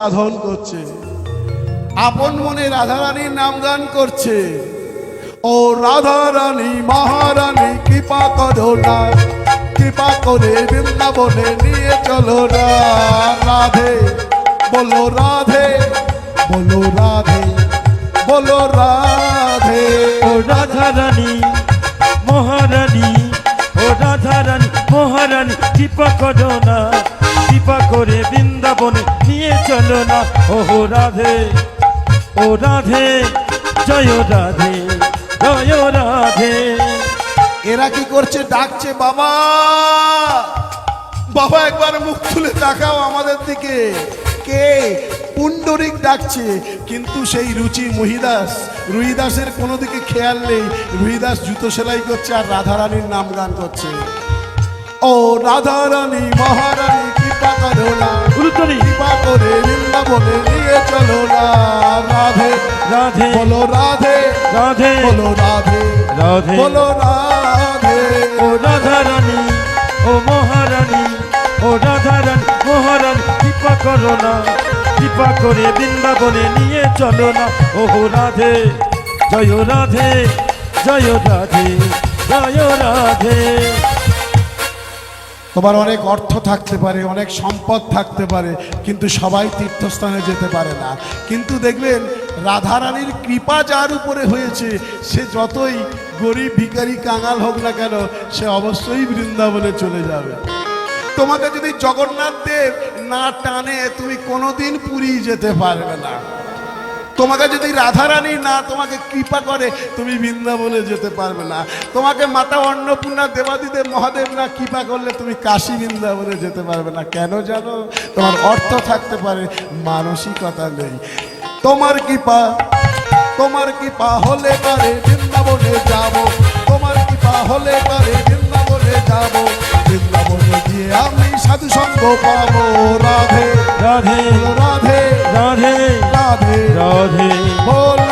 সাধন করছে, আপন মনে রাধারানীর নাম গান করছে। ও রাধারানী মহারানী কৃপা করো না, কৃপা করে বৃন্দাবনে নিয়ে চলো না। রাধে বলো রাধে, বলো রাধে, বলো রাধে। ও রাধারানী মহারানী, ও রাধারানী মহারানী কৃপা করো না, কৃপা করে বৃন্দাবনে নিয়ে চলো না। ও রাধে, ও রাধে, জয় রাধে, জয় রাধে। এরা কি করছে? ডাকছে বাবা, বাবা একবার মুখ খুলে তাকাও আমাদের দিকে। কে? পুণ্ডরিক ডাকছে। কিন্তু সেই রুচি মহিদাস, রুহিদাসের কোনো দিকে খেয়াল নেই। রুহিদাস জুতো সেলাই করছে আর রাধারানীর নাম গান করছে। ও রাধারানী মহারানী কৃপা করো না, কৃপা করে বৃন্দাবনে নিয়ে চলো না। রাধে রাধে বলো রাধে, রাধে বলো রাধে, রাধে বলো রাধে। ও রাধারানী, ও মহারানী, ও রাধারানী মহারানী কৃপা করো না, কৃপা করে বৃন্দাবনে নিয়ে চলো না। ও রাধে, জয় রাধে, জয় রাধে, জয় রাধে। তোমার অনেক অর্থ থাকতে পারে, অনেক সম্পদ থাকতে পারে, কিন্তু সবাই তীর্থস্থানে যেতে পারে না। কিন্তু দেখবেন রাধারানীর কৃপা যার উপরে হয়েছে, সে যতই গরিব ভিখারি কাঙাল হোক না কেন, সে অবশ্যই বৃন্দাবনে চলে যাবে। তোমাকে যদি জগন্নাথ দেব না টানে, তুমি কোনোদিন পুরী যেতে পারবে না। তোমাকে যদি রাধারানী না তোমাকে কৃপা করে, তুমি বৃন্দাবনে যেতে পারবে না। তোমাকে মাতা অন্নপূর্ণা দেবাদিদেব মহাদেব না কৃপা করলে, তুমি কাশী বৃন্দাবনে যেতে পারবে না। কেন জানো? তোমার অর্থ থাকতে পারে, মানসিকতা নেই। তোমার কৃপা, তোমার কৃপা হলে পারে বৃন্দাবনে যাব, তোমার কৃপা হলে পারে বৃন্দাবনে যাব। বৃন্দাবনে গিয়ে আমি সাধু সঙ্গ পাবো। রাধে রাধে রাধে রাধে রাধে রাধে বল